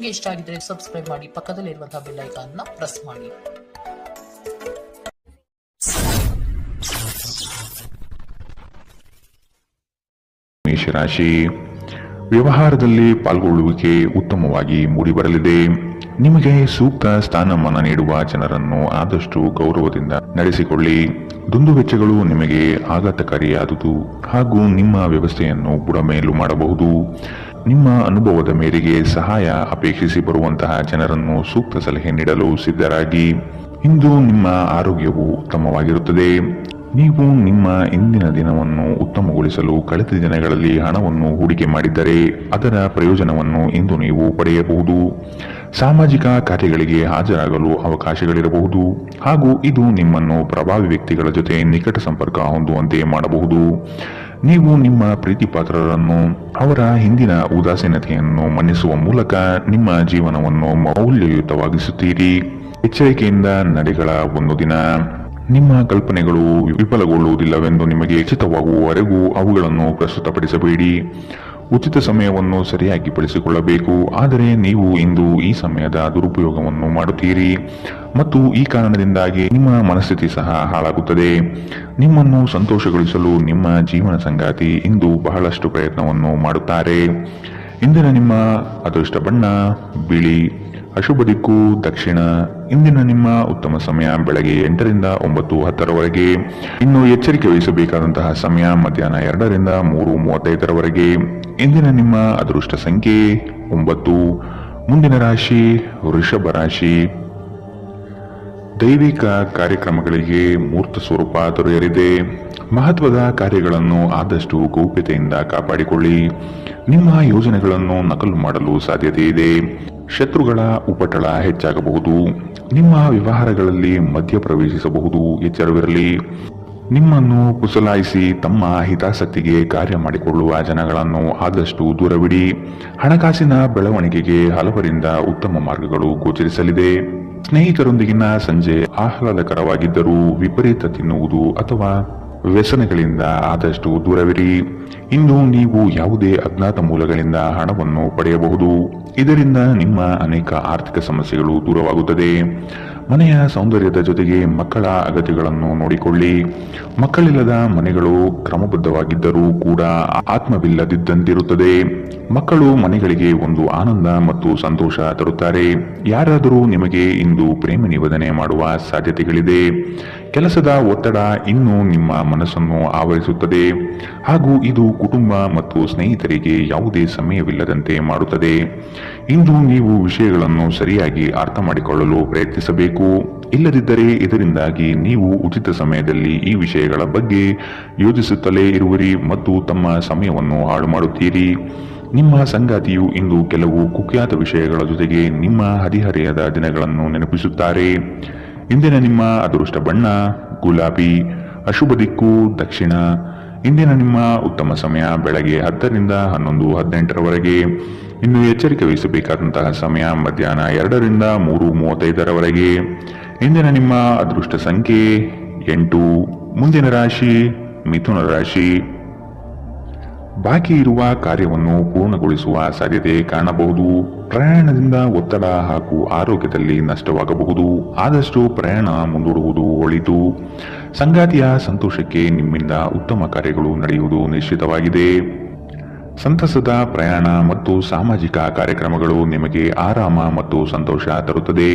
ನಿಮಗೆ ಇಷ್ಟ ಆಗಿದ್ರೆ ಸಬ್ಸ್ಕ್ರೈಬ್ ಮಾಡಿ, ಪಕ್ಕದಲ್ಲಿರುವಂತಹ ಬೆಲ್ ಐಕಾನ್ ನ ಪ್ರೆಸ್ ಮಾಡಿ. ಮೇಷರಾಶಿ, ವ್ಯವಹಾರದಲ್ಲಿ ಪಾಲ್ಗೊಳ್ಳುವಿಕೆ ಉತ್ತಮವಾಗಿ ಮೂಡಿಬರಲಿದೆ. ನಿಮಗೆ ಸೂಕ್ತ ಸ್ಥಾನಮಾನ ನೀಡುವ ಜನರನ್ನು ಆದಷ್ಟು ಗೌರವದಿಂದ ನಡೆಸಿಕೊಳ್ಳಿ. ದುಂದುವೆಚ್ಚಗಳು ನಿಮಗೆ ಆಘಾತಕಾರಿಯಾದುದು ಹಾಗೂ ನಿಮ್ಮ ವ್ಯವಸ್ಥೆಯನ್ನು ಬುಡಮೇಲು ಮಾಡಬಹುದು. ನಿಮ್ಮ ಅನುಭವದ ಮೇರೆಗೆ ಸಹಾಯ ಅಪೇಕ್ಷಿಸಿ ಬರುವಂತಹ ಜನರನ್ನು ಸೂಕ್ತ ಸಲಹೆ ನೀಡಲು ಸಿದ್ಧರಾಗಿ. ಇಂದು ನಿಮ್ಮ ಆರೋಗ್ಯವು ಉತ್ತಮವಾಗಿರುತ್ತದೆ. ನೀವು ನಿಮ್ಮ ಇಂದಿನ ದಿನವನ್ನು ಉತ್ತಮಗೊಳಿಸಲು ಕಳೆದ ದಿನಗಳಲ್ಲಿ ಹಣವನ್ನು ಹೂಡಿಕೆ ಮಾಡಿದ್ದರೆ ಅದರ ಪ್ರಯೋಜನವನ್ನು ಇಂದು ನೀವು ಪಡೆಯಬಹುದು. ಸಾಮಾಜಿಕ ಕಾರ್ಯಗಳಿಗೆ ಹಾಜರಾಗಲು ಅವಕಾಶಗಳಿರಬಹುದು ಹಾಗೂ ಇದು ನಿಮ್ಮನ್ನು ಪ್ರಭಾವಿ ವ್ಯಕ್ತಿಗಳ ಜೊತೆ ನಿಕಟ ಸಂಪರ್ಕ ಹೊಂದುವಂತೆ ಮಾಡಬಹುದು. ನೀವು ನಿಮ್ಮ ಪ್ರೀತಿಪಾತ್ರರನ್ನು ಅವರ ಹಿಂದಿನ ಉದಾಸೀನತೆಯನ್ನು ಮನ್ನಿಸುವ ಮೂಲಕ ನಿಮ್ಮ ಜೀವನವನ್ನು ಮೌಲ್ಯಯುತವಾಗಿಸುತ್ತೀರಿ. ಎಚ್ಚರಿಕೆಯಿಂದ ನಡೆಗಳ ಒಂದು ದಿನ. ನಿಮ್ಮ ಕಲ್ಪನೆಗಳು ವಿಫಲಗೊಳ್ಳುವುದಿಲ್ಲವೆಂದು ನಿಮಗೆ ಖಚಿತವಾಗುವವರೆಗೂ ಅವುಗಳನ್ನು ಪ್ರಸ್ತುತಪಡಿಸಬೇಡಿ. ಉಚಿತ ಸಮಯವನ್ನು ಸರಿಯಾಗಿ ಬಳಸಿಕೊಳ್ಳಬೇಕು. ಆದರೆ ನೀವು ಇಂದು ಈ ಸಮಯದ ದುರುಪಯೋಗವನ್ನು ಮಾಡುತ್ತೀರಿ ಮತ್ತು ಈ ಕಾರಣದಿಂದಾಗಿ ನಿಮ್ಮ ಮನಸ್ಥಿತಿ ಸಹ ಹಾಳಾಗುತ್ತದೆ. ನಿಮ್ಮನ್ನು ಸಂತೋಷಗೊಳಿಸಲು ನಿಮ್ಮ ಜೀವನ ಸಂಗಾತಿ ಇಂದು ಬಹಳಷ್ಟು ಪ್ರಯತ್ನವನ್ನು ಮಾಡುತ್ತಾರೆ. ಇಂದಿನ ನಿಮ್ಮ ಅದೃಷ್ಟ ಬಣ್ಣ ಬಿಳಿ. ಅಶುಭ ದಿಕ್ಕು ದಕ್ಷಿಣ. ಇಂದಿನ ನಿಮ್ಮ ಉತ್ತಮ ಸಮಯ ಬೆಳಗ್ಗೆ 8 ರಿಂದ 9:10ರವರೆಗೆ. ಇನ್ನು ಎಚ್ಚರಿಕೆ ವಹಿಸಬೇಕಾದಂತಹ ಸಮಯ ಮಧ್ಯಾಹ್ನ 2 ರಿಂದ 3:35ರವರೆಗೆ. ಇಂದಿನ ನಿಮ್ಮ ಅದೃಷ್ಟ ಸಂಖ್ಯೆ 9. ಮುಂದಿನ ರಾಶಿ ವೃಷಭ ರಾಶಿ. ದೈವಿಕ ಕಾರ್ಯಕ್ರಮಗಳಿಗೆ ಮೂರ್ತ ಸ್ವರೂಪ ದೊರೆಯಲಿದೆ. ಮಹತ್ವದ ಕಾರ್ಯಗಳನ್ನು ಆದಷ್ಟು ಗೌಪ್ಯತೆಯಿಂದ ಕಾಪಾಡಿಕೊಳ್ಳಿ. ನಿಮ್ಮ ಯೋಜನೆಗಳನ್ನು ನಕಲು ಮಾಡಲು ಸಾಧ್ಯತೆ ಇದೆ. ಶತ್ರುಗಳ ಉಪಟಳ ಹೆಚ್ಚಾಗಬಹುದು. ನಿಮ್ಮ ವ್ಯವಹಾರಗಳಲ್ಲಿ ಮಧ್ಯ ಪ್ರವೇಶಿಸಬಹುದು. ಎಚ್ಚರವಿರಲಿ. ನಿಮ್ಮನ್ನು ಕುಸಲಾಯಿಸಿ ತಮ್ಮ ಹಿತಾಸಕ್ತಿಗೆ ಕಾರ್ಯ ಮಾಡಿಕೊಳ್ಳುವ ಜನಗಳನ್ನು ಆದಷ್ಟು ದೂರವಿಡಿ. ಹಣಕಾಸಿನ ಬೆಳವಣಿಗೆಗೆ ಹಲವರಿಂದ ಉತ್ತಮ ಮಾರ್ಗಗಳು ಗೋಚರಿಸಲಿದೆ. ಸ್ನೇಹಿತರೊಂದಿಗಿನ ಸಂಜೆ ಆಹ್ಲಾದಕರವಾಗಿದ್ದರೂ ವಿಪರೀತ ತಿನ್ನುವುದು ಅಥವಾ ವ್ಯಸನಗಳಿಂದ ಆದಷ್ಟು ದೂರವಿರಿ. ಇಂದು ನೀವು ಯಾವುದೇ ಅಜ್ಞಾತ ಮೂಲಗಳಿಂದ ಹಣವನ್ನು ಪಡೆಯಬಹುದು. ಇದರಿಂದ ನಿಮ್ಮ ಅನೇಕ ಆರ್ಥಿಕ ಸಮಸ್ಯೆಗಳು ದೂರವಾಗುತ್ತದೆ. ಮನೆಯ ಸೌಂದರ್ಯದ ಜೊತೆಗೆ ಮಕ್ಕಳ ಅಗತ್ಯಗಳನ್ನು ನೋಡಿಕೊಳ್ಳಿ. ಮಕ್ಕಳಿಲ್ಲದ ಮನೆಗಳು ಕ್ರಮಬದ್ಧವಾಗಿದ್ದರೂ ಕೂಡ ಆತ್ಮವಿಲ್ಲದಿದ್ದಂತಿರುತ್ತದೆ. ಮಕ್ಕಳು ಮನೆಗಳಿಗೆ ಒಂದು ಆನಂದ ಮತ್ತು ಸಂತೋಷ ತರುತ್ತಾರೆ. ಯಾರಾದರೂ ನಿಮಗೆ ಇಂದು ಪ್ರೇಮ ನಿವೇದನೆ ಮಾಡುವ ಸಾಧ್ಯತೆಗಳಿದೆ. ಕೆಲಸದ ಒತ್ತಡ ಇನ್ನು ನಿಮ್ಮ ಮನಸ್ಸನ್ನು ಆವರಿಸುತ್ತದೆ ಹಾಗೂ ಇದು ಕುಟುಂಬ ಮತ್ತು ಸ್ನೇಹಿತರಿಗೆ ಯಾವುದೇ ಸಮಯವಿಲ್ಲದಂತೆ ಮಾಡುತ್ತದೆ. ಇಂದು ನೀವು ವಿಷಯಗಳನ್ನು ಸರಿಯಾಗಿ ಅರ್ಥ ಮಾಡಿಕೊಳ್ಳಲು ಪ್ರಯತ್ನಿಸಬೇಕು. ಇಲ್ಲದಿದ್ದರೆ ಇದರಿಂದಾಗಿ ನೀವು ಉಚಿತ ಸಮಯದಲ್ಲಿ ಈ ವಿಷಯಗಳ ಬಗ್ಗೆ ಯೋಚಿಸುತ್ತಲೇ ಇರುವಿರಿ ಮತ್ತು ತಮ್ಮ ಸಮಯವನ್ನು ಹಾಳು ಮಾಡುತ್ತೀರಿ. ನಿಮ್ಮ ಸಂಗಾತಿಯು ಇಂದು ಕೆಲವು ಕುಖ್ಯಾತ ವಿಷಯಗಳ ಜೊತೆಗೆ ನಿಮ್ಮ ಹದಿಹರೆಯದ ದಿನಗಳನ್ನು ನೆನಪಿಸುತ್ತಾರೆ. ಇಂದಿನ ನಿಮ್ಮ ಅದೃಷ್ಟ ಬಣ್ಣ ಗುಲಾಬಿ. ಅಶುಭ ದಿಕ್ಕು ದಕ್ಷಿಣ. ಇಂದಿನ ನಿಮ್ಮ ಉತ್ತಮ ಸಮಯ ಬೆಳಗ್ಗೆ 10 ರಿಂದ 11:18ರವರೆಗೆ. ಇನ್ನು ಎಚ್ಚರಿಕೆ ವಹಿಸಬೇಕಾದಂತಹ ಸಮಯ ಮಧ್ಯಾಹ್ನ 2 ರಿಂದ 3:35ರವರೆಗೆ. ಇಂದಿನ ನಿಮ್ಮ ಅದೃಷ್ಟ ಸಂಖ್ಯೆ 8. ಮುಂದಿನ ರಾಶಿ ಮಿಥುನ ರಾಶಿ. ಬಾಕಿ ಇರುವ ಕಾರ್ಯವನ್ನು ಪೂರ್ಣಗೊಳಿಸುವ ಸಾಧ್ಯತೆ ಕಾಣಬಹುದು. ಪ್ರಯಾಣದಿಂದ ಒತ್ತಡ ಹಾಗೂ ಆರೋಗ್ಯದಲ್ಲಿ ನಷ್ಟವಾಗಬಹುದು. ಆದಷ್ಟು ಪ್ರಯಾಣ ಮುಂದೂಡುವುದು ಒಳಿತು. ಸಂಗಾತಿಯ ಸಂತೋಷಕ್ಕೆ ನಿಮ್ಮಿಂದ ಉತ್ತಮ ಕಾರ್ಯಗಳು ನಡೆಯುವುದು ನಿಶ್ಚಿತವಾಗಿದೆ. ಸಂತಸದ ಪ್ರಯಾಣ ಮತ್ತು ಸಾಮಾಜಿಕ ಕಾರ್ಯಕ್ರಮಗಳು ನಿಮಗೆ ಆರಾಮ ಮತ್ತು ಸಂತೋಷ ತರುತ್ತದೆ.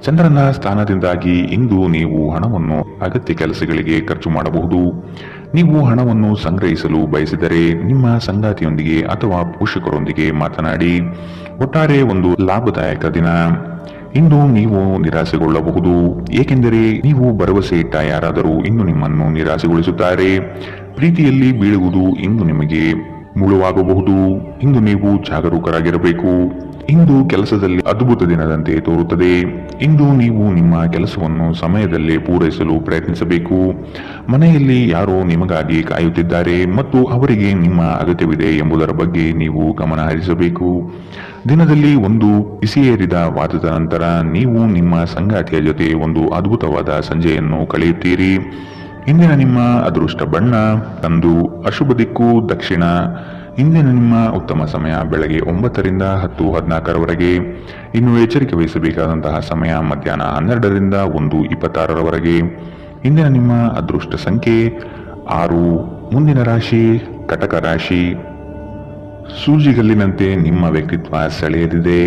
ಚಂದ್ರನ ಸ್ಥಾನದಿಂದಾಗಿ ಇಂದು ನೀವು ಹಣವನ್ನು ಅಗತ್ಯ ಕೆಲಸಗಳಿಗೆ ಖರ್ಚು ಮಾಡಬಹುದು. ನೀವು ಹಣವನ್ನು ಸಂಗ್ರಹಿಸಲು ಬಯಸಿದರೆ ನಿಮ್ಮ ಸಂಗಾತಿಯೊಂದಿಗೆ ಅಥವಾ ಪೋಷಕರೊಂದಿಗೆ ಮಾತನಾಡಿ. ಒಟ್ಟಾರೆ ಒಂದು ಲಾಭದಾಯಕ ದಿನ. ಇಂದು ನೀವು ನಿರಾಸೆಗೊಳ್ಳಬಹುದು, ಏಕೆಂದರೆ ನೀವು ಭರವಸೆ ಇಟ್ಟ ಯಾರಾದರೂ ಇಂದು ನಿಮ್ಮನ್ನು ನಿರಾಸೆಗೊಳಿಸುತ್ತಾರೆ. ಪ್ರೀತಿಯಲ್ಲಿ ಬೀಳುವುದು ಇಂದು ನಿಮಗೆ ಮುಳುವಾಗಬಹುದು. ಇಂದು ನೀವು ಜಾಗರೂಕರಾಗಿರಬೇಕು. ಇಂದು ಕೆಲಸದಲ್ಲಿ ಅದ್ಭುತ ದಿನದಂತೆ ತೋರುತ್ತದೆ. ಇಂದು ನೀವು ನಿಮ್ಮ ಕೆಲಸವನ್ನು ಸಮಯದಲ್ಲೇ ಪೂರೈಸಲು ಪ್ರಯತ್ನಿಸಬೇಕು. ಮನೆಯಲ್ಲಿ ಯಾರೋ ನಿಮಗಾಗಿ ಕಾಯುತ್ತಿದ್ದಾರೆ ಮತ್ತು ಅವರಿಗೆ ನಿಮ್ಮ ಅಗತ್ಯವಿದೆ ಎಂಬುದರ ಬಗ್ಗೆ ನೀವು ಗಮನ ಹರಿಸಬೇಕು. ದಿನದಲ್ಲಿ ಒಂದು ಬಿಸಿಯೇರಿದ ವಾದದ ನಂತರ ನೀವು ನಿಮ್ಮ ಸಂಗಾತಿಯ ಜೊತೆ ಒಂದು ಅದ್ಭುತವಾದ ಸಂಜೆಯನ್ನು ಕಳೆಯುತ್ತೀರಿ. ಇಂದಿನ ನಿಮ್ಮ ಅದೃಷ್ಟ ಬಣ್ಣ ಕಂದು. ಅಶುಭ ದಿಕ್ಕು ದಕ್ಷಿಣ. ಇಂದಿನ ನಿಮ್ಮ ಉತ್ತಮ ಸಮಯ ಬೆಳಗ್ಗೆ 9ರಿಂದ 10:14ರವರೆಗೆ. ಇನ್ನು ಎಚ್ಚರಿಕೆ ವಹಿಸಬೇಕಾದಂತಹ ಸಮಯ ಮಧ್ಯಾಹ್ನ 12ರಿಂದ 1:26ರವರೆಗೆ. ಇಂದಿನ ನಿಮ್ಮ ಅದೃಷ್ಟ ಸಂಖ್ಯೆ 6. ಮುಂದಿನ ರಾಶಿ ಕಟಕ ರಾಶಿ. ಸೂಜಿಗಲ್ಲಿನಂತೆ ನಿಮ್ಮ ವ್ಯಕ್ತಿತ್ವ ಸೆಳೆಯಲಿದೆ.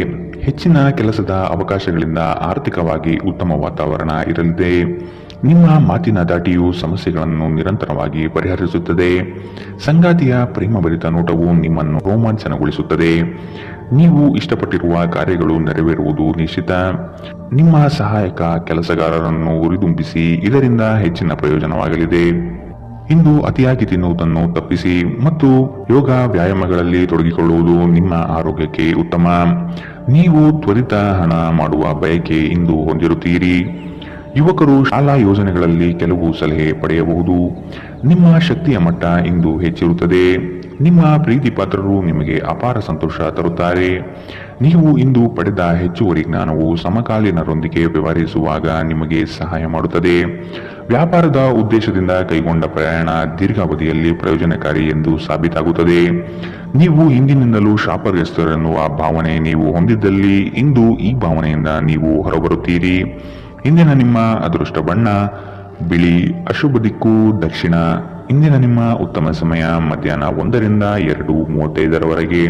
ಹೆಚ್ಚಿನ ಕೆಲಸದ ಅವಕಾಶಗಳಿಂದ ಆರ್ಥಿಕವಾಗಿ ಉತ್ತಮ ವಾತಾವರಣ ಇರಲಿದೆ. ನಿಮ್ಮ ಮಾತಿನ ದಾಟಿಯು ಸಮಸ್ಯೆಗಳನ್ನು ನಿರಂತರವಾಗಿ ಪರಿಹರಿಸುತ್ತದೆ. ಸಂಗಾತಿಯ ಪ್ರೇಮಭರಿತ ನೋಟವು ನಿಮ್ಮನ್ನು ರೋಮಾಂಚನಗೊಳಿಸುತ್ತದೆ. ನೀವು ಇಷ್ಟಪಟ್ಟಿರುವ ಕಾರ್ಯಗಳು ನೆರವೇರುವುದು ನಿಶ್ಚಿತ. ನಿಮ್ಮ ಸಹಾಯಕ ಕೆಲಸಗಾರರನ್ನು ಹುರಿದುಂಬಿಸಿ, ಇದರಿಂದ ಹೆಚ್ಚಿನ ಪ್ರಯೋಜನವಾಗಲಿದೆ. ಇಂದು ಅತಿಯಾಗಿ ತಿನ್ನುವುದನ್ನು ತಪ್ಪಿಸಿ ಮತ್ತು ಯೋಗ ವ್ಯಾಯಾಮಗಳಲ್ಲಿ ತೊಡಗಿಕೊಳ್ಳುವುದು ನಿಮ್ಮ ಆರೋಗ್ಯಕ್ಕೆ ಉತ್ತಮ. ನೀವು ತ್ವರಿತ ಹಣ ಮಾಡುವ ಬಯಕೆ ಇಂದು ಹೊಂದಿರುತ್ತೀರಿ. ಯುವಕರು ಶಾಲಾ ಯೋಜನೆಗಳಲ್ಲಿ ಕೆಲವು ಸಲಹೆ ಪಡೆಯಬಹುದು. ನಿಮ್ಮ ಶಕ್ತಿಯ ಮಟ್ಟ ಇಂದು ಹೆಚ್ಚಿರುತ್ತದೆ. ನಿಮ್ಮ ಪ್ರೀತಿ ಪಾತ್ರರು ನಿಮಗೆ ಅಪಾರ ಸಂತೋಷ ತರುತ್ತಾರೆ. ನೀವು ಇಂದು ಪಡೆದ ಹೆಚ್ಚುವರಿ ಜ್ಞಾನವು ಸಮಕಾಲೀನರೊಂದಿಗೆ ವ್ಯವಹರಿಸುವಾಗ ನಿಮಗೆ ಸಹಾಯ ಮಾಡುತ್ತದೆ. ವ್ಯಾಪಾರದ ಉದ್ದೇಶದಿಂದ ಕೈಗೊಂಡ ಪ್ರಯಾಣ ದೀರ್ಘಾವಧಿಯಲ್ಲಿ ಪ್ರಯೋಜನಕಾರಿ ಎಂದು ಸಾಬೀತಾಗುತ್ತದೆ. ನೀವು ಹಿಂದಿನಿಂದಲೂ ಶಾಪಗ್ರಸ್ತರು ಎನ್ನುವ ಭಾವನೆ ನೀವು ಹೊಂದಿದ್ದಲ್ಲಿ ಇಂದು ಈ ಭಾವನೆಯಿಂದ ನೀವು ಹೊರಬರುತ್ತೀರಿ. ಇಂದಿನ ನಿಮ್ಮ ಅದೃಷ್ಟ ಬಣ್ಣ ಬಿಳಿ. ಅಶುಭ ದಿಕ್ಕು ದಕ್ಷಿಣ. ಇಂದಿನ ನಿಮ್ಮ ಉತ್ತಮ ಸಮಯ ಮಧ್ಯಾಹ್ನ 1ರಿಂದ 2:35ರವರೆಗೆ.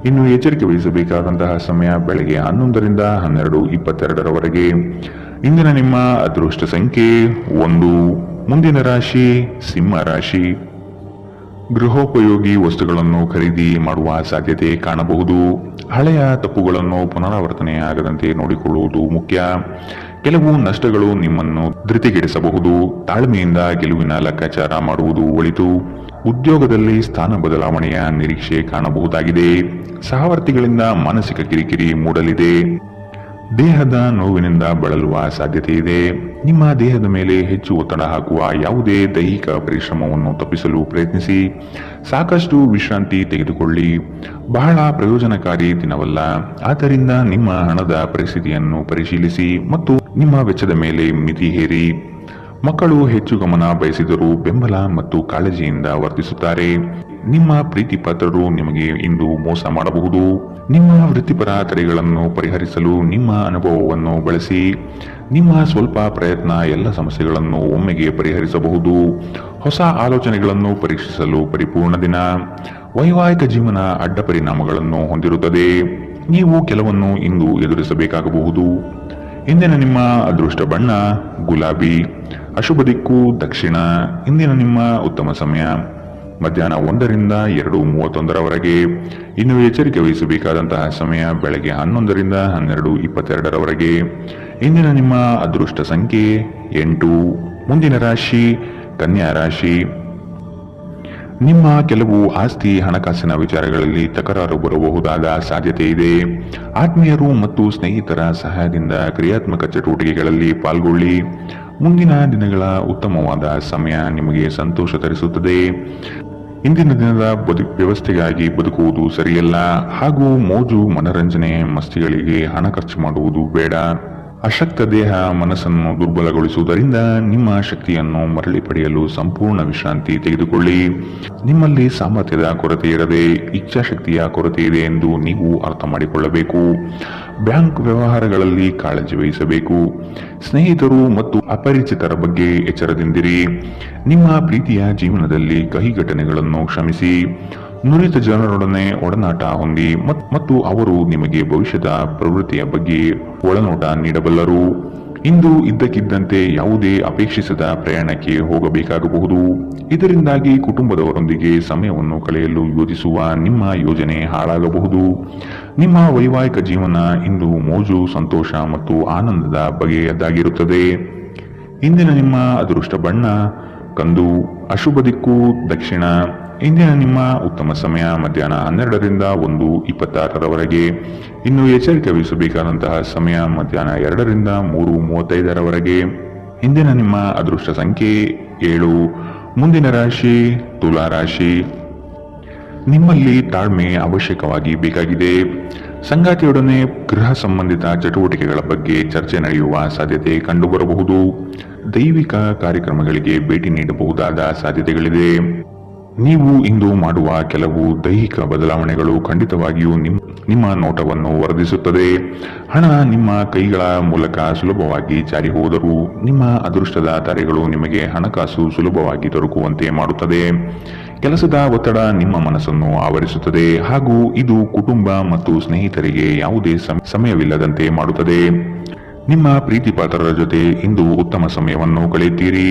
ಇನ್ನು ಎಚ್ಚರಿಕೆ ವಹಿಸಬೇಕಾದಂತಹ ಸಮಯ ಬೆಳಗ್ಗೆ 11ರಿಂದ 12:22ರವರೆಗೆ. ಇಂದಿನ ನಿಮ್ಮ ಅದೃಷ್ಟ ಸಂಖ್ಯೆ 1. ಮುಂದಿನ ರಾಶಿ ಸಿಂಹ ರಾಶಿ. ಗೃಹೋಪಯೋಗಿ ವಸ್ತುಗಳನ್ನು ಖರೀದಿ ಮಾಡುವ ಸಾಧ್ಯತೆ ಕಾಣಬಹುದು. ಹಳೆಯ ತಪ್ಪುಗಳನ್ನು ಪುನರಾವರ್ತನೆಯಾಗದಂತೆ ನೋಡಿಕೊಳ್ಳುವುದು ಮುಖ್ಯ. ಕೆಲವು ನಷ್ಟಗಳು ನಿಮ್ಮನ್ನು ಧೃತಿಗೆಡಿಸಬಹುದು. ತಾಳ್ಮೆಯಿಂದ ಗೆಲುವಿನ ಲೆಕ್ಕಾಚಾರ ಮಾಡುವುದು ಒಳಿತು. ಉದ್ಯೋಗದಲ್ಲಿ ಸ್ಥಾನ ಬದಲಾವಣೆಯ ನಿರೀಕ್ಷೆ ಕಾಣಬಹುದಾಗಿದೆ. ಸಹವರ್ತಿಗಳಿಂದ ಮಾನಸಿಕ ಕಿರಿಕಿರಿ ಮೂಡಲಿದೆ. ದೇಹದ ನೋವಿನಿಂದ ಬಳಲುವ ಸಾಧ್ಯತೆ ಇದೆ. ನಿಮ್ಮ ದೇಹದ ಮೇಲೆ ಹೆಚ್ಚು ಒತ್ತಡ ಹಾಕುವ ಯಾವುದೇ ದೈಹಿಕ ಪರಿಶ್ರಮವನ್ನು ತಪ್ಪಿಸಲು ಪ್ರಯತ್ನಿಸಿ. ಸಾಕಷ್ಟು ವಿಶ್ರಾಂತಿ ತೆಗೆದುಕೊಳ್ಳಿ. ಬಹಳ ಪ್ರಯೋಜನಕಾರಿ ದಿನವಲ್ಲ. ಆದ್ದರಿಂದ ನಿಮ್ಮ ಹಣದ ಪರಿಸ್ಥಿತಿಯನ್ನು ಪರಿಶೀಲಿಸಿ ಮತ್ತು ನಿಮ್ಮ ವೆಚ್ಚದ ಮೇಲೆ ಮಿತಿ ಹೇರಿ. ಮಕ್ಕಳು ಹೆಚ್ಚು ಗಮನ ಬಯಸಿದರೂ ಬೆಂಬಲ ಮತ್ತು ಕಾಳಜಿಯಿಂದ ವರ್ತಿಸುತ್ತಾರೆ. ನಿಮ್ಮ ಪ್ರೀತಿ ಪಾತ್ರರು ನಿಮಗೆ ಇಂದು ಮೋಸ ಮಾಡಬಹುದು. ನಿಮ್ಮ ವೃತ್ತಿಪರ ತಡೆಗಳನ್ನು ಪರಿಹರಿಸಲು ನಿಮ್ಮ ಅನುಭವವನ್ನು ಬಳಸಿ. ನಿಮ್ಮ ಸ್ವಲ್ಪ ಪ್ರಯತ್ನ ಎಲ್ಲ ಸಮಸ್ಯೆಗಳನ್ನು ಒಮ್ಮೆಗೆ ಪರಿಹರಿಸಬಹುದು. ಹೊಸ ಆಲೋಚನೆಗಳನ್ನು ಪರೀಕ್ಷಿಸಲು ಪರಿಪೂರ್ಣ ದಿನ. ವೈವಾಹಿಕ ಜೀವನ ಅಡ್ಡ ಪರಿಣಾಮಗಳನ್ನು ಹೊಂದಿರುತ್ತದೆ. ನೀವು ಕೆಲವನ್ನು ಇಂದು ಎದುರಿಸಬೇಕಾಗಬಹುದು. ಇಂದಿನ ನಿಮ್ಮ ಅದೃಷ್ಟ ಬಣ್ಣ ಗುಲಾಬಿ. ಅಶುಭ ದಿಕ್ಕು ದಕ್ಷಿಣ. ಇಂದಿನ ನಿಮ್ಮ ಉತ್ತಮ ಸಮಯ ಮಧ್ಯಾಹ್ನ 1ರಿಂದ 2:31ರವರೆಗೆ. ಇನ್ನು ಎಚ್ಚರಿಕೆ ವಹಿಸಬೇಕಾದಂತಹ ಸಮಯ ಬೆಳಗ್ಗೆ 11ರಿಂದ 12:22ರವರೆಗೆ. ಇಂದಿನ ನಿಮ್ಮ ಅದೃಷ್ಟ ಸಂಖ್ಯೆ 8. ಮುಂದಿನ ರಾಶಿ ಕನ್ಯಾ ರಾಶಿ. ನಿಮ್ಮ ಕೆಲವು ಆಸ್ತಿ ಹಣಕಾಸಿನ ವಿಚಾರಗಳಲ್ಲಿ ತಕರಾರು ಬರಬಹುದಾದ ಸಾಧ್ಯತೆ ಇದೆ. ಆತ್ಮೀಯರು ಮತ್ತು ಸ್ನೇಹಿತರ ಸಹಾಯದಿಂದ ಕ್ರಿಯಾತ್ಮಕ ಚಟುವಟಿಕೆಗಳಲ್ಲಿ ಪಾಲ್ಗೊಳ್ಳಿ. ಮುಂದಿನ ದಿನಗಳ ಉತ್ತಮವಾದ ಸಮಯ ನಿಮಗೆ ಸಂತೋಷ ತರಿಸುತ್ತದೆ. ಇಂದಿನ ದಿನದ ವ್ಯವಸ್ಥೆಗಾಗಿ ಬದುಕುವುದು ಸರಿಯಲ್ಲ ಹಾಗೂ ಮೋಜು ಮನರಂಜನೆ ಮಸ್ತಿಗಳಿಗೆ ಹಣ ಖರ್ಚು ಮಾಡುವುದು ಬೇಡ. ಅಶಕ್ತ ದೇಹ ಮನಸ್ಸನ್ನು ದುರ್ಬಲಗೊಳಿಸುವುದರಿಂದ ನಿಮ್ಮ ಶಕ್ತಿಯನ್ನು ಮರಳಿ ಪಡೆಯಲು ಸಂಪೂರ್ಣ ವಿಶ್ರಾಂತಿ ತೆಗೆದುಕೊಳ್ಳಿ. ನಿಮ್ಮಲ್ಲಿ ಸಾಮರ್ಥ್ಯದ ಕೊರತೆ ಇರದೆ ಇಚ್ಛಾಶಕ್ತಿಯ ಕೊರತೆ ಇದೆ ಎಂದು ನೀವು ಅರ್ಥ ಮಾಡಿಕೊಳ್ಳಬೇಕು. ಬ್ಯಾಂಕ್ ವ್ಯವಹಾರಗಳಲ್ಲಿ ಕಾಳಜಿ ವಹಿಸಬೇಕು. ಸ್ನೇಹಿತರು ಮತ್ತು ಅಪರಿಚಿತರ ಬಗ್ಗೆ ಎಚ್ಚರದಿಂದಿರಿ. ನಿಮ್ಮ ಪ್ರೀತಿಯ ಜೀವನದಲ್ಲಿ ಕಹಿ ಘಟನೆಗಳನ್ನು ಕ್ಷಮಿಸಿ. ನುರಿತ ಜನರೊಡನೆ ಒಡನಾಟ ಹೊಂದಿ ಮತ್ತು ಅವರು ನಿಮಗೆ ಭವಿಷ್ಯದ ಪ್ರವೃತ್ತಿಯ ಬಗ್ಗೆ ಒಳನೋಟ ನೀಡಬಲ್ಲರು. ಇಂದು ಇದ್ದಕ್ಕಿದ್ದಂತೆ ಯಾವುದೇ ಅಪೇಕ್ಷಿಸದ ಪ್ರಯಾಣಕ್ಕೆ ಹೋಗಬೇಕಾಗಬಹುದು. ಇದರಿಂದಾಗಿ ಕುಟುಂಬದವರೊಂದಿಗೆ ಸಮಯವನ್ನು ಕಳೆಯಲು ಯೋಜಿಸುವ ನಿಮ್ಮ ಯೋಜನೆ ಹಾಳಾಗಬಹುದು. ನಿಮ್ಮ ವೈವಾಹಿಕ ಜೀವನ ಇಂದು ಮೋಜು ಸಂತೋಷ ಮತ್ತು ಆನಂದದ ಬಗೆಯದ್ದಾಗಿರುತ್ತದೆ. ಇಂದಿನ ನಿಮ್ಮ ಅದೃಷ್ಟ ಬಣ್ಣ ಕಂದು. ಅಶುಭ ದಿಕ್ಕು ದಕ್ಷಿಣ. ಇಂದಿನ ನಿಮ್ಮ ಉತ್ತಮ ಸಮಯ ಮಧ್ಯಾಹ್ನ 12ರಿಂದ 1:26ರವರೆಗೆ. ಇನ್ನು ಎಚ್ಚರಿಕೆ ವಹಿಸಬೇಕಾದಂತಹ ಸಮಯ ಮಧ್ಯಾಹ್ನ 2ರಿಂದ 3:35ರವರೆಗೆ. ಇಂದಿನ ನಿಮ್ಮ ಅದೃಷ್ಟ ಸಂಖ್ಯೆ 7. ಮುಂದಿನ ರಾಶಿ ತುಲಾ ರಾಶಿ. ನಿಮ್ಮಲ್ಲಿ ತಾಳ್ಮೆ ಅವಶ್ಯಕವಾಗಿ ಬೇಕಾಗಿದೆ. ಸಂಗಾತಿಯೊಡನೆ ಗೃಹ ಸಂಬಂಧಿತ ಚಟುವಟಿಕೆಗಳ ಬಗ್ಗೆ ಚರ್ಚೆ ನಡೆಯುವ ಸಾಧ್ಯತೆ ಕಂಡುಬರಬಹುದು. ದೈವಿಕ ಕಾರ್ಯಕ್ರಮಗಳಿಗೆ ಭೇಟಿ ನೀಡಬಹುದಾದ ಸಾಧ್ಯತೆಗಳಿದೆ. ನೀವು ಇಂದು ಮಾಡುವ ಕೆಲವು ದೈಹಿಕ ಬದಲಾವಣೆಗಳು ಖಂಡಿತವಾಗಿಯೂ ನಿಮ್ಮ ನೋಟವನ್ನು ವರ್ಧಿಸುತ್ತದೆ. ಹಣ ನಿಮ್ಮ ಕೈಗಳ ಮೂಲಕ ಸುಲಭವಾಗಿ ಜಾರಿ ಹೋದರೂ ನಿಮ್ಮ ಅದೃಷ್ಟದ ತಾರೆಗಳು ನಿಮಗೆ ಹಣಕಾಸು ಸುಲಭವಾಗಿ ದೊರಕುವಂತೆ ಮಾಡುತ್ತದೆ. ಕೆಲಸದ ಒತ್ತಡ ನಿಮ್ಮ ಮನಸ್ಸನ್ನು ಆವರಿಸುತ್ತದೆ ಹಾಗೂ ಇದು ಕುಟುಂಬ ಮತ್ತು ಸ್ನೇಹಿತರಿಗೆ ಯಾವುದೇ ಸಮಯವಿಲ್ಲದಂತೆ ಮಾಡುತ್ತದೆ. ನಿಮ್ಮ ಪ್ರೀತಿ ಪಾತ್ರರ ಜೊತೆ ಇಂದು ಉತ್ತಮ ಸಮಯವನ್ನು ಕಳೆಯುತ್ತೀರಿ.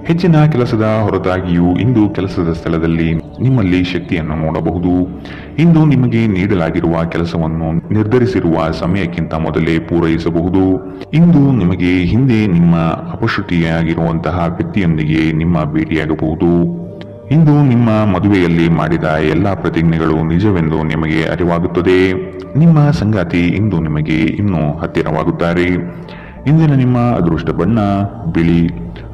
ಹೆಚ್ಚಿನ ಕೆಲಸದ ಹೊರತಾಗಿಯೂ ಇಂದು ಕೆಲಸದ ಸ್ಥಳದಲ್ಲಿ ನಿಮ್ಮಲ್ಲಿ ಶಕ್ತಿಯನ್ನು ನೋಡಬಹುದು. ಇಂದು ನಿಮಗೆ ನೀಡಲಾಗಿರುವ ಕೆಲಸವನ್ನು ನಿರ್ಧರಿಸಿರುವ ಸಮಯಕ್ಕಿಂತ ಮೊದಲೇ ಪೂರೈಸಬಹುದು. ಇಂದು ನಿಮಗೆ ಹಿಂದೆ ನಿಮ್ಮ ಅಪಶ್ರುತಿಯಾಗಿರುವಂತಹ ವ್ಯಕ್ತಿಯೊಂದಿಗೆ ನಿಮ್ಮ ಭೇಟಿಯಾಗಬಹುದು. ಇಂದು ನಿಮ್ಮ ಮದುವೆಯಲ್ಲಿ ಮಾಡಿದ ಎಲ್ಲಾ ಪ್ರತಿಜ್ಞೆಗಳು ನಿಜವೆಂದು ನಿಮಗೆ ಅರಿವಾಗುತ್ತದೆ. ನಿಮ್ಮ ಸಂಗಾತಿ ಇಂದು ನಿಮಗೆ ಇನ್ನೂ ಹತ್ತಿರವಾಗುತ್ತಾರೆ. ಇಂದಿನ ನಿಮ್ಮ ಅದೃಷ್ಟ ಬಣ್ಣ ಬಿಳಿ.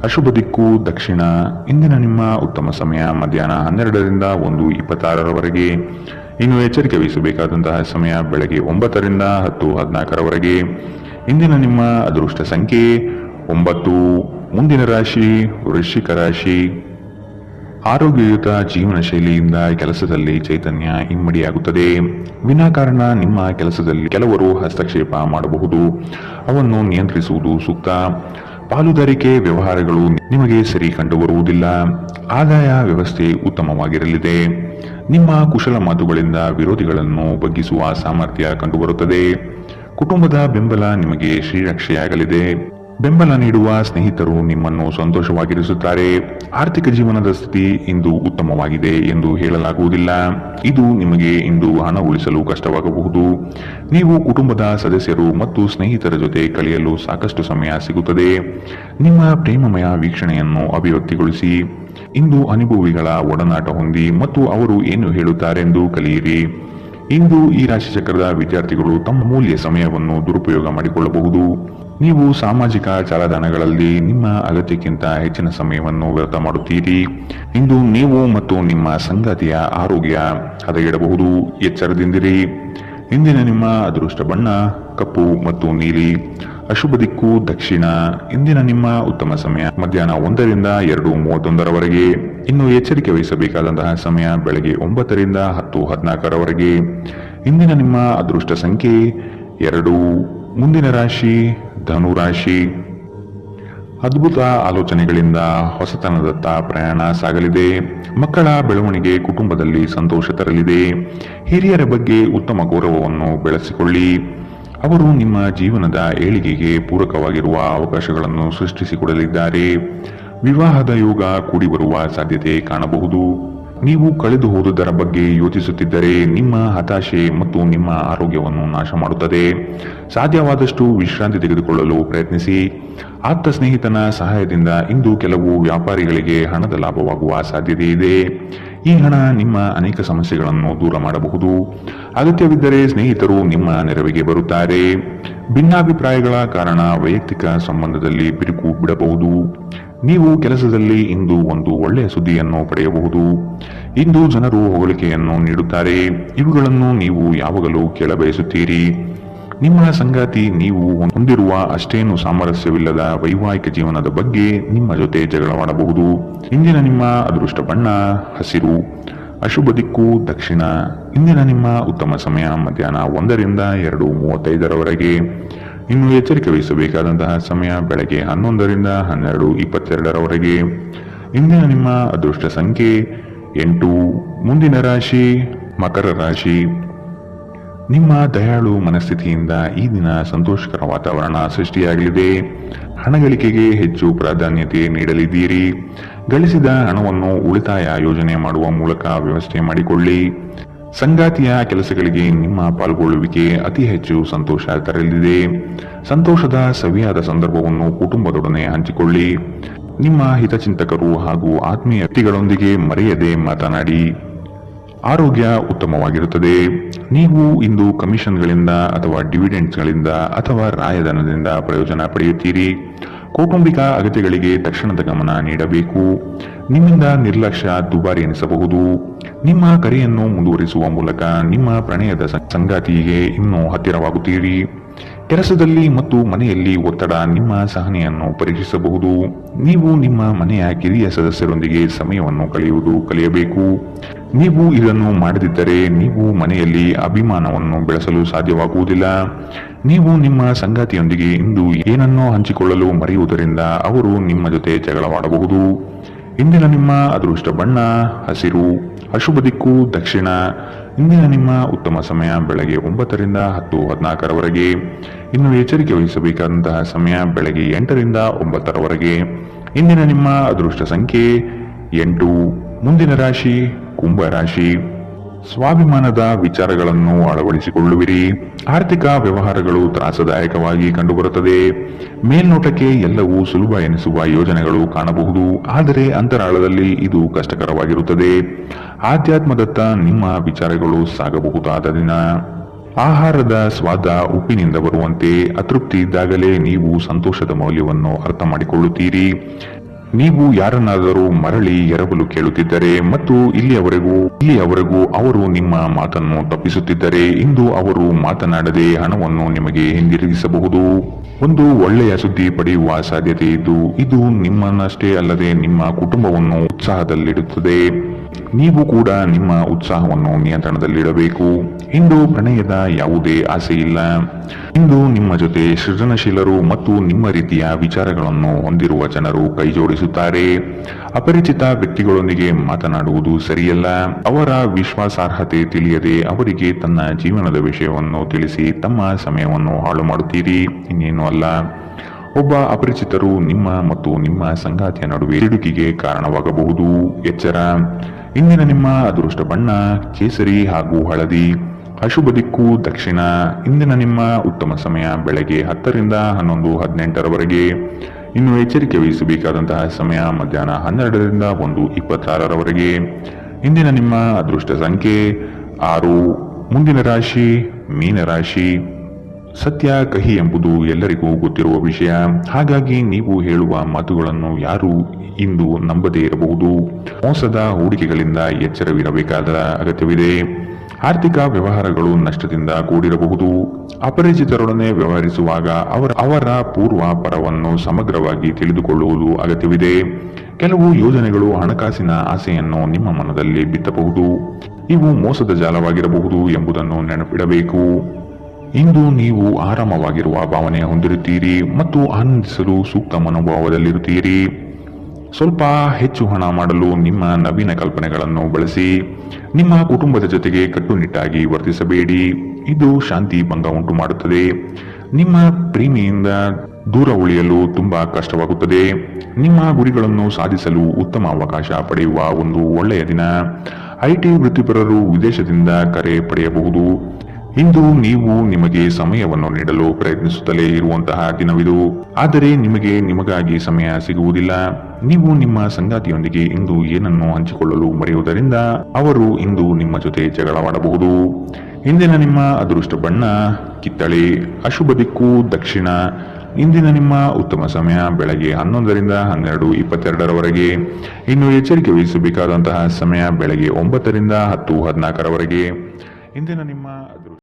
ಅಶುಭ ದಿಕ್ಕು ದಕ್ಷಿಣ. ಇಂದಿನ ನಿಮ್ಮ ಉತ್ತಮ ಸಮಯ ಮಧ್ಯಾಹ್ನ 12ರಿಂದ 1:26ರವರೆಗೆ. ಇನ್ನು ಎಚ್ಚರಿಕೆ ವಹಿಸಬೇಕಾದಂತಹ ಸಮಯ ಬೆಳಗ್ಗೆ 9ರಿಂದ 10:14ರವರೆಗೆ. ಇಂದಿನ ನಿಮ್ಮ ಅದೃಷ್ಟ ಸಂಖ್ಯೆ 9. ಮುಂದಿನ ರಾಶಿ ವೃಶ್ಚಿಕ ರಾಶಿ. ಆರೋಗ್ಯಯುತ ಜೀವನ ಶೈಲಿಯಿಂದ ಕೆಲಸದಲ್ಲಿ ಚೈತನ್ಯ ಇಮ್ಮಡಿಯಾಗುತ್ತದೆ. ವಿನಾಕಾರಣ ನಿಮ್ಮ ಕೆಲಸದಲ್ಲಿ ಕೆಲವರು ಹಸ್ತಕ್ಷೇಪ ಮಾಡಬಹುದು. ಅವನ್ನು ನಿಯಂತ್ರಿಸುವುದು ಸೂಕ್ತ. ಪಾಲುದಾರಿಕೆ ವ್ಯವಹಾರಗಳು ನಿಮಗೆ ಸರಿ ಕಂಡುಬರುವುದಿಲ್ಲ. ಆದಾಯ ವ್ಯವಸ್ಥೆ ಉತ್ತಮವಾಗಿರಲಿದೆ. ನಿಮ್ಮ ಕುಶಲ ಮಾತುಗಳಿಂದ ವಿರೋಧಿಗಳನ್ನು ಬಗ್ಗಿಸುವ ಸಾಮರ್ಥ್ಯ ಕಂಡುಬರುತ್ತದೆ. ಕುಟುಂಬದ ಬೆಂಬಲ ನಿಮಗೆ ಶ್ರೀರಕ್ಷೆಯಾಗಲಿದೆ. ಬೆಂಬಲ ನೀಡುವ ಸ್ನೇಹಿತರು ನಿಮ್ಮನ್ನು ಸಂತೋಷವಾಗಿರಿಸುತ್ತಾರೆ. ಆರ್ಥಿಕ ಜೀವನದ ಸ್ಥಿತಿ ಇಂದು ಉತ್ತಮವಾಗಿದೆ ಎಂದು ಹೇಳಲಾಗುವುದಿಲ್ಲ. ಇದು ನಿಮಗೆ ಇಂದು ಹಣ ಉಳಿಸಲು ಕಷ್ಟವಾಗಬಹುದು. ನೀವು ಕುಟುಂಬದ ಸದಸ್ಯರು ಮತ್ತು ಸ್ನೇಹಿತರ ಜೊತೆ ಕಳೆಯಲು ಸಾಕಷ್ಟು ಸಮಯ ಸಿಗುತ್ತದೆ. ನಿಮ್ಮ ಪ್ರೇಮಮಯ ವೀಕ್ಷಣೆಯನ್ನು ಅಭಿವ್ಯಕ್ತಿಗೊಳಿಸಿ. ಇಂದು ಅನುಭವಿಗಳ ಒಡನಾಟ ಹೊಂದಿ ಮತ್ತು ಅವರು ಏನು ಹೇಳುತ್ತಾರೆಂದು ಕಲಿಯಿರಿ. ಇಂದು ಈ ರಾಶಿ ಚಕ್ರದ ವಿದ್ಯಾರ್ಥಿಗಳು ತಮ್ಮ ಮೂಲ್ಯ ಸಮಯವನ್ನು ದುರುಪಯೋಗ ಮಾಡಿಕೊಳ್ಳಬಹುದು. ನೀವು ಸಾಮಾಜಿಕ ಜಾಲತಾಣಗಳಲ್ಲಿ ನಿಮ್ಮ ಅಗತ್ಯಕ್ಕಿಂತ ಹೆಚ್ಚಿನ ಸಮಯವನ್ನು ವ್ಯರ್ಥ ಮಾಡುತ್ತೀರಿ. ಇಂದು ನೀವು ಮತ್ತು ನಿಮ್ಮ ಸಂಗಾತಿಯ ಆರೋಗ್ಯ ಹದಗೆಡಬಹುದು. ಎಚ್ಚರದಿಂದಿರಿ. ಇಂದಿನ ನಿಮ್ಮ ಅದೃಷ್ಟ ಬಣ್ಣ ಕಪ್ಪು ಮತ್ತು ನೀಲಿ. ಅಶುಭ ದಿಕ್ಕು ದಕ್ಷಿಣ. ಇಂದಿನ ನಿಮ್ಮ ಉತ್ತಮ ಸಮಯ ಮಧ್ಯಾಹ್ನ 1ರಿಂದ 2:31ರವರೆಗೆ. ಇನ್ನು ಎಚ್ಚರಿಕೆ ವಹಿಸಬೇಕಾದಂತಹ ಸಮಯ ಬೆಳಗ್ಗೆ 9ರಿಂದ 10:14ರವರೆಗೆ. ಇಂದಿನ ನಿಮ್ಮ ಅದೃಷ್ಟ ಸಂಖ್ಯೆ 2. ಮುಂದಿನ ರಾಶಿ ಧನು ರಾಶಿ. ಅದ್ಭುತ ಆಲೋಚನೆಗಳಿಂದ ಹೊಸತನದತ್ತ ಪ್ರಯಾಣ ಸಾಗಲಿದೆ. ಮಕ್ಕಳ ಬೆಳವಣಿಗೆ ಕುಟುಂಬದಲ್ಲಿ ಸಂತೋಷ ತರಲಿದೆ. ಹಿರಿಯರ ಬಗ್ಗೆ ಉತ್ತಮ ಗೌರವವನ್ನು ಬೆಳೆಸಿಕೊಳ್ಳಿ. ಅವರು ನಿಮ್ಮ ಜೀವನದ ಏಳಿಗೆಗೆ ಪೂರಕವಾಗಿರುವ ಅವಕಾಶಗಳನ್ನು ಸೃಷ್ಟಿಸಿಕೊಡಲಿದ್ದಾರೆ. ವಿವಾಹದ ಯೋಗ ಕೂಡಿ ಬರುವ ಸಾಧ್ಯತೆ ಕಾಣಬಹುದು. ನೀವು ಕಳೆದು ಹೋದುದರ ಬಗ್ಗೆ ಯೋಚಿಸುತ್ತಿದ್ದರೆ ನಿಮ್ಮ ಹತಾಶೆ ಮತ್ತು ನಿಮ್ಮ ಆರೋಗ್ಯವನ್ನು ನಾಶ ಮಾಡುತ್ತದೆ. ಸಾಧ್ಯವಾದಷ್ಟು ವಿಶ್ರಾಂತಿ ತೆಗೆದುಕೊಳ್ಳಲು ಪ್ರಯತ್ನಿಸಿ. ಆಪ್ತ ಸ್ನೇಹಿತನ ಸಹಾಯದಿಂದ ಇಂದು ಕೆಲವು ವ್ಯಾಪಾರಿಗಳಿಗೆ ಹಣದ ಲಾಭವಾಗುವ ಸಾಧ್ಯತೆ ಇದೆ. ಈ ಹಣ ನಿಮ್ಮ ಅನೇಕ ಸಮಸ್ಯೆಗಳನ್ನು ದೂರ ಮಾಡಬಹುದು. ಅಗತ್ಯವಿದ್ದರೆ ಸ್ನೇಹಿತರು ನಿಮ್ಮ ನೆರವಿಗೆ ಬರುತ್ತಾರೆ. ಭಿನ್ನಾಭಿಪ್ರಾಯಗಳ ಕಾರಣ ವೈಯಕ್ತಿಕ ಸಂಬಂಧದಲ್ಲಿ ಬಿರುಕು ಬಿಡಬಹುದು. ನೀವು ಕೆಲಸದಲ್ಲಿ ಇಂದು ಒಂದು ಒಳ್ಳೆಯ ಸುದ್ದಿಯನ್ನು ಪಡೆಯಬಹುದು. ಇಂದು ಜನರು ಹೊಗಳಿಕೆಯನ್ನು ನೀಡುತ್ತಾರೆ. ಇವುಗಳನ್ನು ನೀವು ಯಾವಾಗಲೂ ಕೇಳಬಯಸುತ್ತೀರಿ. ನಿಮ್ಮ ಸಂಗಾತಿ ನೀವು ಹೊಂದಿರುವ ಅಷ್ಟೇನು ಸಾಮರಸ್ಯವಿಲ್ಲದ ವೈವಾಹಿಕ ಜೀವನದ ಬಗ್ಗೆ ನಿಮ್ಮ ಜೊತೆ ಜಗಳವಾಡಬಹುದು. ಇಂದಿನ ನಿಮ್ಮ ಅದೃಷ್ಟ ಬಣ್ಣ ಹಸಿರು. ಅಶುಭ ದಿಕ್ಕು ದಕ್ಷಿಣ. ಇಂದಿನ ನಿಮ್ಮ ಉತ್ತಮ ಸಮಯ ಮಧ್ಯಾಹ್ನ 1ರಿಂದ 2:35ರವರೆಗೆ. ಇನ್ನು ಎಚ್ಚರಿಕೆ ವಹಿಸಬೇಕಾದಂತಹ ಸಮಯ ಬೆಳಗ್ಗೆ 11ರಿಂದ 12:22ರವರೆಗೆ. ಇಂದಿನ ನಿಮ್ಮ ಅದೃಷ್ಟ ಸಂಖ್ಯೆ 8. ಮುಂದಿನ ರಾಶಿ ಮಕರ ರಾಶಿ. ನಿಮ್ಮ ದಯಾಳು ಮನಸ್ಥಿತಿಯಿಂದ ಈ ದಿನ ಸಂತೋಷಕರ ವಾತಾವರಣ ಸೃಷ್ಟಿಯಾಗಲಿದೆ. ಹಣಗಳಿಕೆಗೆ ಹೆಚ್ಚು ಪ್ರಾಧಾನ್ಯತೆ ನೀಡಲಿದ್ದೀರಿ. ಗಳಿಸಿದ ಹಣವನ್ನು ಉಳಿತಾಯ ಯೋಜನೆ ಮಾಡುವ ಮೂಲಕ ವ್ಯವಸ್ಥೆ ಮಾಡಿಕೊಳ್ಳಿ. ಸಂಗಾತಿಯ ಕೆಲಸಗಳಿಗೆ ನಿಮ್ಮ ಪಾಲ್ಗೊಳ್ಳುವಿಕೆ ಅತಿ ಹೆಚ್ಚು ಸಂತೋಷ ತರಲಿದೆ. ಸಂತೋಷದ ಸವಿಯಾದ ಸಂದರ್ಭವನ್ನು ಕುಟುಂಬದೊಡನೆ ಹಂಚಿಕೊಳ್ಳಿ. ನಿಮ್ಮ ಹಿತಚಿಂತಕರು ಹಾಗೂ ಆತ್ಮೀಯ ವ್ಯಕ್ತಿಗಳೊಂದಿಗೆ ಮರೆಯದೆ ಮಾತನಾಡಿ. ಆರೋಗ್ಯ ಉತ್ತಮವಾಗಿರುತ್ತದೆ. ನೀವು ಇಂದು ಕಮಿಷನ್ಗಳಿಂದ ಅಥವಾ ಡಿವಿಡೆಂಡ್ಸ್ಗಳಿಂದ ಅಥವಾ ರಾಯಧನದಿಂದ ಪ್ರಯೋಜನ ಪಡೆಯುತ್ತೀರಿ. ಕೌಟುಂಬಿಕ ಅಗತ್ಯಗಳಿಗೆ ತಕ್ಷಣದ ಗಮನ ನೀಡಬೇಕು. ನಿಮ್ಮಿಂದ ನಿರ್ಲಕ್ಷ್ಯ ದುಬಾರಿ ಎನಿಸಬಹುದು. ನಿಮ್ಮ ಕರೆಯನ್ನು ಮುಂದುವರಿಸುವ ಮೂಲಕ ನಿಮ್ಮ ಪ್ರಣಯದ ಸಂಗಾತಿಗೆ ಇನ್ನೂ ಹತ್ತಿರವಾಗುತ್ತೀರಿ. ಕೆಲಸದಲ್ಲಿ ಮತ್ತು ಮನೆಯಲ್ಲಿ ಒತ್ತಡ ನಿಮ್ಮ ಸಹನೆಯನ್ನು ಪರೀಕ್ಷಿಸಬಹುದು. ನೀವು ನಿಮ್ಮ ಮನೆಯ ಕಿರಿಯ ಸದಸ್ಯರೊಂದಿಗೆ ಸಮಯವನ್ನು ಕಳೆಯಬೇಕು. ನೀವು ಇದನ್ನು ಮಾಡದಿದ್ದರೆ ನೀವು ಮನೆಯಲ್ಲಿ ಅಭಿಮಾನವನ್ನು ಬೆಳೆಸಲು ಸಾಧ್ಯವಾಗುವುದಿಲ್ಲ. ನೀವು ನಿಮ್ಮ ಸಂಗಾತಿಯೊಂದಿಗೆ ಇಂದು ಏನನ್ನೋ ಹಂಚಿಕೊಳ್ಳಲು ಮರೆಯುವುದರಿಂದ ಅವರು ನಿಮ್ಮ ಜೊತೆ ಜಗಳವಾಡಬಹುದು. ಇಂದಿನ ನಿಮ್ಮ ಅದೃಷ್ಟ ಬಣ್ಣ ಹಸಿರು, ಅಶುಭ ದಿಕ್ಕು ದಕ್ಷಿಣ. ಇಂದಿನ ನಿಮ್ಮ ಉತ್ತಮ ಸಮಯ ಬೆಳಗ್ಗೆ 9 ರಿಂದ 10:14 ಇನ್ನು ಎಚ್ಚರಿಕೆ ವಹಿಸಬೇಕಾದಂತಹ ಸಮಯ ಬೆಳಗ್ಗೆ 8 ರಿಂದ 9 ಇಂದಿನ ನಿಮ್ಮ ಅದೃಷ್ಟ ಸಂಖ್ಯೆ 8. ಮುಂದಿನ ರಾಶಿ ಕುಂಭ ರಾಶಿ. ಸ್ವಾಭಿಮಾನದ ವಿಚಾರಗಳನ್ನು ಅಳವಡಿಸಿಕೊಳ್ಳುವಿರಿ. ಆರ್ಥಿಕ ವ್ಯವಹಾರಗಳು ತ್ರಾಸದಾಯಕವಾಗಿ ಕಂಡುಬರುತ್ತದೆ. ಮೇಲ್ನೋಟಕ್ಕೆ ಎಲ್ಲವೂ ಸುಲಭ ಎನಿಸುವ ಯೋಜನೆಗಳು ಕಾಣಬಹುದು, ಆದರೆ ಅಂತರಾಳದಲ್ಲಿ ಇದು ಕಷ್ಟಕರವಾಗಿರುತ್ತದೆ. ಆಧ್ಯಾತ್ಮದತ್ತ ನಿಮ್ಮ ವಿಚಾರಗಳು ಸಾಗಬಹುದಾದ ದಿನ. ಆಹಾರದ ಸ್ವಾದ ಉಪ್ಪಿನಿಂದ ಬರುವಂತೆ ಅತೃಪ್ತಿ ಇದ್ದಾಗಲೇ ನೀವು ಸಂತೋಷದ ಮೌಲ್ಯವನ್ನು ಅರ್ಥ ಮಾಡಿಕೊಳ್ಳುತ್ತೀರಿ. ನೀವು ಯಾರನ್ನಾದರೂ ಮರಳಿ ಎರವಲು ಕೇಳುತ್ತಿದ್ದರೆ ಮತ್ತು ಇಲ್ಲಿಯವರೆಗೂ ಅವರು ನಿಮ್ಮ ಮಾತನ್ನು ತಪ್ಪಿಸುತ್ತಿದ್ದರೆ ಇಂದು ಅವರು ಮಾತನಾಡದೆ ಹಣವನ್ನು ನಿಮಗೆ ಹಿಂದಿರುಗಿಸಬಹುದು. ಒಂದು ಒಳ್ಳೆಯ ಸುದ್ದಿ ಪಡೆಯುವ ಸಾಧ್ಯತೆ ಇದ್ದು ಇದು ನಿಮ್ಮನ್ನಷ್ಟೇ ಅಲ್ಲದೆ ನಿಮ್ಮ ಕುಟುಂಬವನ್ನು ಉತ್ಸಾಹದಲ್ಲಿಡುತ್ತದೆ. ನೀವು ಕೂಡ ನಿಮ್ಮ ಉತ್ಸಾಹವನ್ನು ನಿಯಂತ್ರಣದಲ್ಲಿಡಬೇಕು. ಇಂದು ಪ್ರಣಯದ ಯಾವುದೇ ಆಸೆ ಇಲ್ಲ. ಇಂದು ನಿಮ್ಮ ಜೊತೆ ಸೃಜನಶೀಲರು ಮತ್ತು ನಿಮ್ಮ ರೀತಿಯ ವಿಚಾರಗಳನ್ನು ಹೊಂದಿರುವ ಜನರು ಕೈಜೋಡಿಸುತ್ತಾರೆ. ಅಪರಿಚಿತ ವ್ಯಕ್ತಿಗಳೊಂದಿಗೆ ಮಾತನಾಡುವುದು ಸರಿಯಲ್ಲ. ಅವರ ವಿಶ್ವಾಸಾರ್ಹತೆ ತಿಳಿಯದೆ ಅವರಿಗೆ ತನ್ನ ಜೀವನದ ವಿಷಯವನ್ನು ತಿಳಿಸಿ ತಮ್ಮ ಸಮಯವನ್ನು ಹಾಳು ಮಾಡುತ್ತೀರಿ, ಇನ್ನೇನು ಅಲ್ಲ. ಒಬ್ಬ ಅಪರಿಚಿತರು ನಿಮ್ಮ ಮತ್ತು ನಿಮ್ಮ ಸಂಗಾತಿಯ ನಡುವೆ ಸಿಡುಕಿಗೆ ಕಾರಣವಾಗಬಹುದು. ಎಚ್ಚರ. ಇಂದಿನ ನಿಮ್ಮ ಅದೃಷ್ಟ ಬಣ್ಣ ಕೇಸರಿ ಹಾಗೂ ಹಳದಿ, ಅಶುಭ ದಿಕ್ಕು ದಕ್ಷಿಣ. ಇಂದಿನ ನಿಮ್ಮ ಉತ್ತಮ ಸಮಯ ಬೆಳಗ್ಗೆ 10 ರಿಂದ 11:18 ಇನ್ನು ಎಚ್ಚರಿಕೆ ವಹಿಸಬೇಕಾದಂತಹ ಸಮಯ ಮಧ್ಯಾಹ್ನ 12 ರಿಂದ 1:26 ಇಂದಿನ ನಿಮ್ಮ ಅದೃಷ್ಟ ಸಂಖ್ಯೆ 6. ಮುಂದಿನ ರಾಶಿ ಮೀನರಾಶಿ. ಸತ್ಯ ಕಹಿ ಎಂಬುದು ಎಲ್ಲರಿಗೂ ಗೊತ್ತಿರುವ ವಿಷಯ. ಹಾಗಾಗಿ ನೀವು ಹೇಳುವ ಮಾತುಗಳನ್ನು ಯಾರು ಇಂದು ನಂಬದೇ ಇರಬಹುದು. ಮೋಸದ ಹೂಡಿಕೆಗಳಿಂದ ಎಚ್ಚರವಿರಬೇಕಾದ ಅಗತ್ಯವಿದೆ. ಆರ್ಥಿಕ ವ್ಯವಹಾರಗಳು ನಷ್ಟದಿಂದ ಕೂಡಿರಬಹುದು. ಅಪರಿಚಿತರೊಡನೆ ವ್ಯವಹರಿಸುವಾಗ ಅವರ ಪೂರ್ವ ಪರವನ್ನು ಸಮಗ್ರವಾಗಿ ತಿಳಿದುಕೊಳ್ಳುವುದು ಅಗತ್ಯವಿದೆ. ಕೆಲವು ಯೋಜನೆಗಳು ಹಣಕಾಸಿನ ಆಸೆಯನ್ನು ನಿಮ್ಮ ಮನದಲ್ಲಿ ಬಿತ್ತಬಹುದು. ಇವು ಮೋಸದ ಜಾಲವಾಗಿರಬಹುದು ಎಂಬುದನ್ನು ನೆನಪಿಡಬೇಕು. ಇಂದು ನೀವು ಆರಾಮವಾಗಿರುವ ಭಾವನೆ ಹೊಂದಿರುತ್ತೀರಿ ಮತ್ತು ಆನಂದಿಸಲು ಸೂಕ್ತ ಮನೋಭಾವದಲ್ಲಿರುತ್ತೀರಿ. ಸ್ವಲ್ಪ ಹೆಚ್ಚು ಹಣ ಮಾಡಲು ನಿಮ್ಮ ನವೀನ ಕಲ್ಪನೆಗಳನ್ನು ಬಳಸಿ. ನಿಮ್ಮ ಕುಟುಂಬದ ಜೊತೆಗೆ ಕಟ್ಟುನಿಟ್ಟಾಗಿ ವರ್ತಿಸಬೇಡಿ. ಇದು ಶಾಂತಿ ಭಂಗ ಉಂಟು ಮಾಡುತ್ತದೆ. ನಿಮ್ಮ ಪ್ರೇಮಿಯಿಂದ ದೂರ ಉಳಿಯಲು ತುಂಬಾ ಕಷ್ಟವಾಗುತ್ತದೆ. ನಿಮ್ಮ ಗುರಿಗಳನ್ನು ಸಾಧಿಸಲು ಉತ್ತಮ ಅವಕಾಶ ಪಡೆಯುವ ಒಂದು ಒಳ್ಳೆಯ ದಿನ. ಐಟಿ ವೃತ್ತಿಪರರು ವಿದೇಶದಿಂದ ಕರೆ ಪಡೆಯಬಹುದು. ಇಂದು ನೀವು ನಿಮಗೆ ಸಮಯವನ್ನು ನೀಡಲು ಪ್ರಯತ್ನಿಸುತ್ತಲೇ ಇರುವಂತಹ ದಿನವಿದು, ಆದರೆ ನಿಮಗಾಗಿ ಸಮಯ ಸಿಗುವುದಿಲ್ಲ. ನೀವು ನಿಮ್ಮ ಸಂಗಾತಿಯೊಂದಿಗೆ ಇಂದು ಏನನ್ನು ಹಂಚಿಕೊಳ್ಳಲು ಮರೆಯುವುದರಿಂದ ಅವರು ಇಂದು ನಿಮ್ಮ ಜೊತೆ ಜಗಳವಾಡಬಹುದು. ಇಂದಿನ ನಿಮ್ಮ ಅದೃಷ್ಟ ಬಣ್ಣ ಕಿತ್ತಳೆ, ಅಶುಭ ದಿಕ್ಕು ದಕ್ಷಿಣ. ಇಂದಿನ ನಿಮ್ಮ ಉತ್ತಮ ಸಮಯ ಬೆಳಗ್ಗೆ 11 ರಿಂದ 12:22 ಇನ್ನು ಎಚ್ಚರಿಕೆ ವಹಿಸಬೇಕಾದಂತಹ ಸಮಯ ಬೆಳಗ್ಗೆ 9 ರಿಂದ 10:14 ಇಂದಿನ ನಿಮ್ಮ